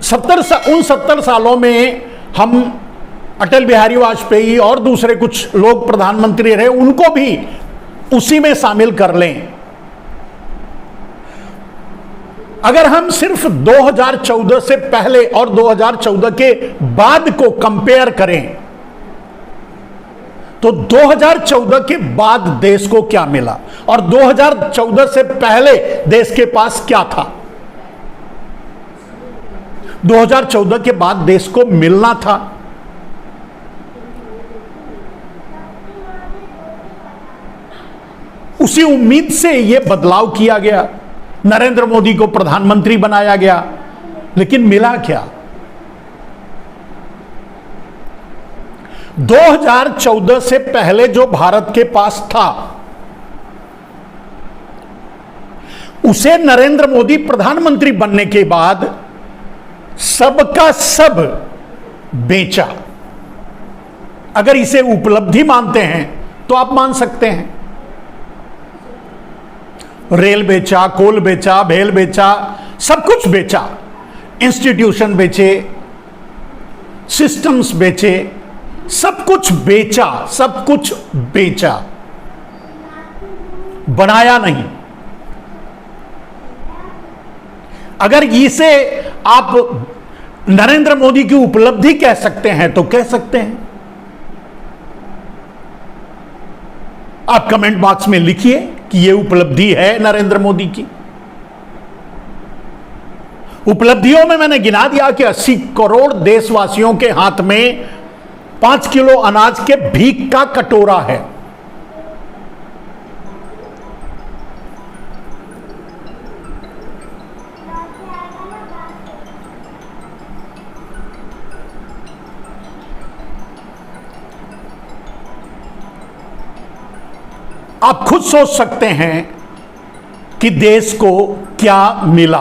उन 70 सालों में हम अटल बिहारी वाजपेयी और दूसरे कुछ लोग प्रधानमंत्री रहे, उनको भी उसी में शामिल कर लें। अगर हम सिर्फ 2014 से पहले और 2014 के बाद को कंपेयर करें तो 2014 के बाद देश को क्या मिला और 2014 से पहले देश के पास क्या था। 2014 के बाद देश को मिलना था उसी उम्मीद से यह बदलाव किया गया, नरेंद्र मोदी को प्रधानमंत्री बनाया गया, लेकिन मिला क्या। 2014 से पहले जो भारत के पास था उसे नरेंद्र मोदी प्रधानमंत्री बनने के बाद सबका सब बेचा। अगर इसे उपलब्धि मानते हैं तो आप मान सकते हैं। रेल बेचा, कोल बेचा, भेल बेचा, सब कुछ बेचा, इंस्टीट्यूशन बेचे, सिस्टम्स बेचे, सब कुछ बेचा, सब कुछ बेचा, बनाया नहीं। अगर इसे आप नरेंद्र मोदी की उपलब्धि कह सकते हैं तो कह सकते हैं। आप कमेंट बॉक्स में लिखिए कि यह उपलब्धि है नरेंद्र मोदी की। उपलब्धियों में मैंने गिना दिया कि 80 करोड़ देशवासियों के हाथ में 5 किलो अनाज के भीख का कटोरा है। आप खुद सोच सकते हैं कि देश को क्या मिला।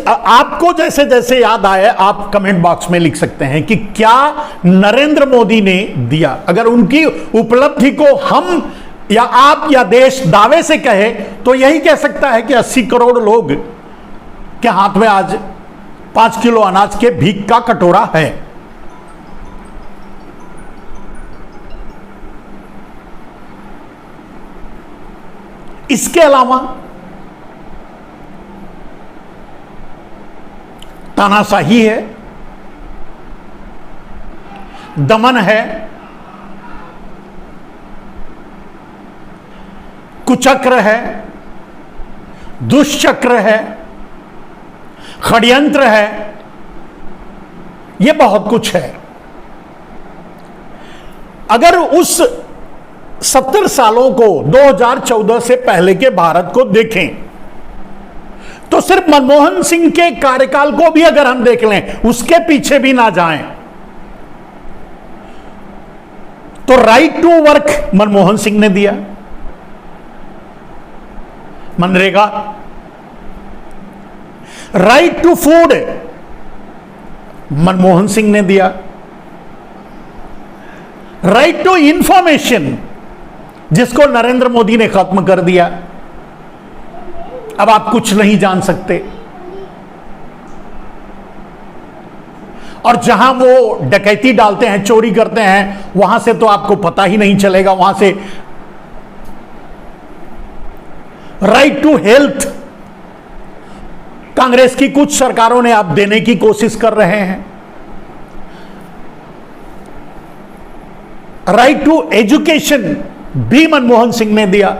आपको जैसे जैसे याद आए आप कमेंट बॉक्स में लिख सकते हैं कि क्या नरेंद्र मोदी ने दिया। अगर उनकी उपलब्धि को हम या आप या देश दावे से कहे तो यही कह सकता है कि 80 करोड़ लोग के हाथ में आज 5 किलो अनाज के भीख का कटोरा है। इसके अलावा तानाशाही है, दमन है, कुचक्र है, दुष्चक्र है, षड्यंत्र है, यह बहुत कुछ है। अगर उस 70 सालों को 2014 से पहले के भारत को देखें तो सिर्फ मनमोहन सिंह के कार्यकाल को भी अगर हम देख लें, उसके पीछे भी ना जाएं, तो right to work Manmohan Singh ने दिया, मनरेगा, right to food Manmohan Singh ने दिया, राइट टू इंफॉर्मेशन जिसको नरेंद्र मोदी ने खत्म कर दिया। अब आप कुछ नहीं जान सकते। और जहां वो डकैती डालते हैं, चोरी करते हैं, वहां से तो आपको पता ही नहीं चलेगा। वहां से राइट टू हेल्थ कांग्रेस की कुछ सरकारों ने आप देने की कोशिश कर रहे हैं। राइट टू एजुकेशन भी मनमोहन सिंह ने दिया।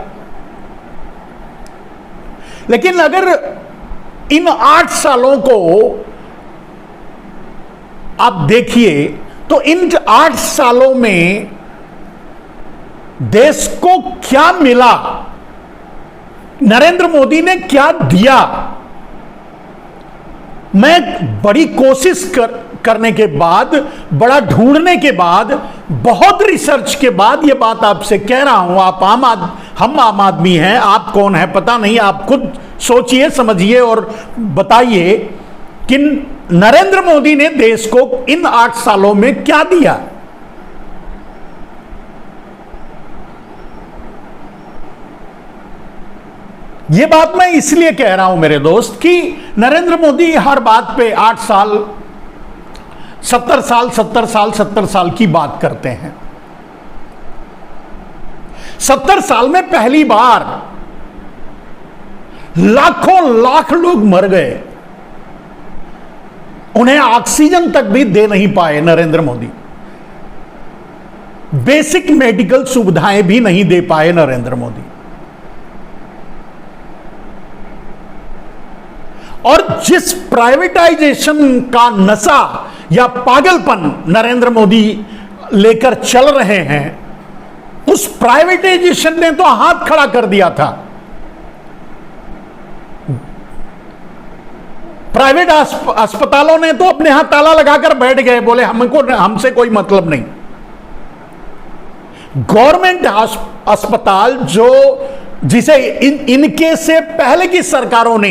लेकिन अगर इन 8 सालों को आप देखिए तो इन 8 सालों में देश को क्या मिला, नरेंद्र मोदी ने क्या दिया। मैं बड़ी कोशिश करने के बाद, बड़ा ढूंढने के बाद, बहुत रिसर्च के बाद यह बात आपसे कह रहा हूं। आप हम आम आदमी हैं, आप कौन है पता नहीं। आप खुद सोचिए, समझिए और बताइए कि नरेंद्र मोदी ने देश को इन 8 सालों में क्या दिया। यह बात मैं इसलिए कह रहा हूं मेरे दोस्त कि नरेंद्र मोदी हर बात पे 8 साल 70 साल 70 साल 70 साल की बात करते हैं। 70 साल में पहली बार लाखों लाख लोग मर गए, उन्हें ऑक्सीजन तक भी दे नहीं पाए नरेंद्र मोदी, बेसिक मेडिकल सुविधाएं भी नहीं दे पाए नरेंद्र मोदी। और जिस प्राइवेटाइजेशन का नशा या पागलपन नरेंद्र मोदी लेकर चल रहे हैं, उस प्राइवेटाइजेशन ने तो हाथ खड़ा कर दिया था। प्राइवेट अस्पतालों ने तो अपने हाथ ताला लगाकर बैठ गए, बोले हमसे कोई मतलब नहीं। गवर्नमेंट अस्पताल जिसे इनके से पहले की सरकारों ने,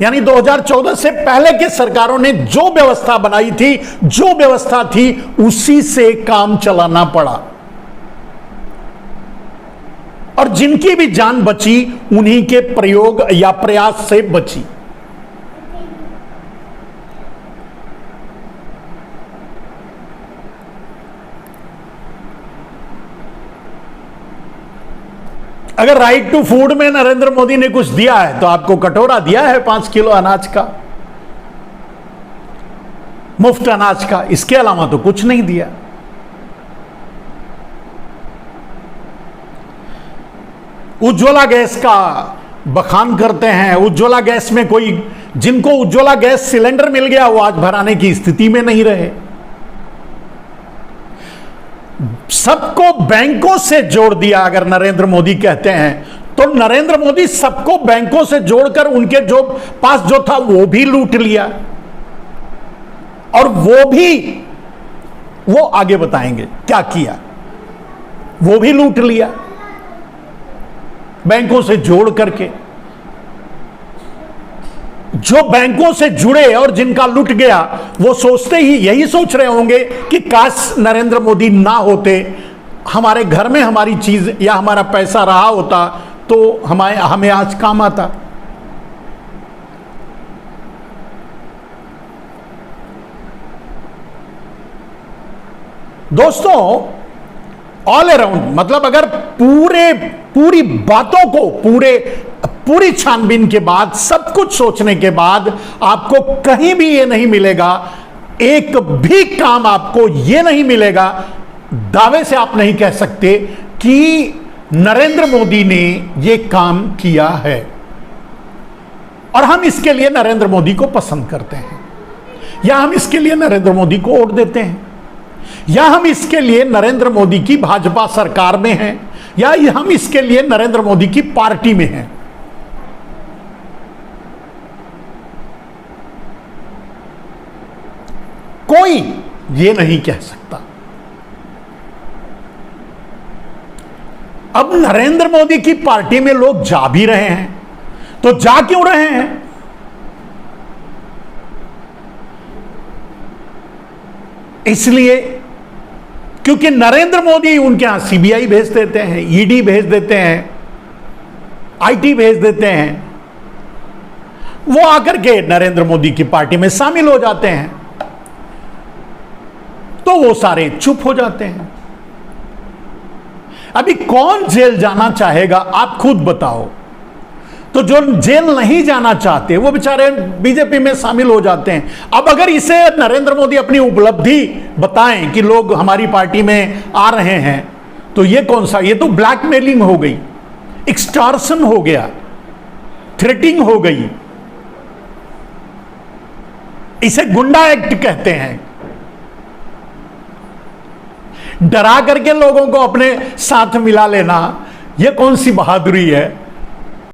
यानी 2014 से पहले की सरकारों ने जो व्यवस्था बनाई थी, जो व्यवस्था थी, उसी से काम चलाना पड़ा। और जिनकी भी जान बची उन्हीं के प्रयोग या प्रयास से बची। अगर राइट टू फूड में नरेंद्र मोदी ने कुछ दिया है तो आपको कटोरा दिया है 5 किलो अनाज का, मुफ्त अनाज का, इसके अलावा तो कुछ नहीं दिया। उज्ज्वला गैस का बखान करते हैं। उज्ज्वला गैस में जिनको उज्ज्वला गैस सिलेंडर मिल गया वो आज भराने की स्थिति में नहीं रहे। सबको बैंकों से जोड़ दिया अगर नरेंद्र मोदी कहते हैं तो नरेंद्र मोदी सबको बैंकों से जोड़कर उनके पास जो था वो भी लूट लिया, और वो आगे बताएंगे क्या किया। वो भी लूट लिया बैंकों से जोड़ करके। जो बैंकों से जुड़े और जिनका लुट गया वो यही सोच रहे होंगे कि काश नरेंद्र मोदी ना होते, हमारे घर में हमारी चीज या हमारा पैसा रहा होता तो हमें आज काम आता। दोस्तों, ऑल अराउंड मतलब अगर पूरी बातों को पूरी छानबीन के बाद, सब कुछ सोचने के बाद आपको कहीं भी ये नहीं मिलेगा, एक भी काम आपको ये नहीं मिलेगा, दावे से आप नहीं कह सकते कि नरेंद्र मोदी ने ये काम किया है। और हम इसके लिए नरेंद्र मोदी को पसंद करते हैं, या हम इसके लिए नरेंद्र मोदी को वोट देते हैं, या हम इसके लिए नरेंद्र मोदी की भाजपा सरकार में हैं, या हम इसके लिए नरेंद्र मोदी की पार्टी में हैं। कोई ये नहीं कह सकता। अब नरेंद्र मोदी की पार्टी में लोग जा भी रहे हैं, तो जा क्यों रहे हैं? इसलिए क्योंकि नरेंद्र मोदी उनके यहां सीबीआई भेज देते हैं, ईडी भेज देते हैं, आईटी भेज देते हैं, वो आकर के नरेंद्र मोदी की पार्टी में शामिल हो जाते हैं, तो वो सारे चुप हो जाते हैं। अभी कौन जेल जाना चाहेगा आप खुद बताओ। तो जो जेल नहीं जाना चाहते वो बेचारे बीजेपी में शामिल हो जाते हैं। अब अगर इसे नरेंद्र मोदी अपनी उपलब्धि बताएं कि लोग हमारी पार्टी में आ रहे हैं, तो ये कौन सा, ये तो ब्लैकमेलिंग हो गई, एक्सटॉर्शन हो गया, थ्रेटिंग हो गई, इसे गुंडा एक्ट कहते हैं। डरा करके लोगों को अपने साथ मिला लेना, यह कौन सी बहादुरी है?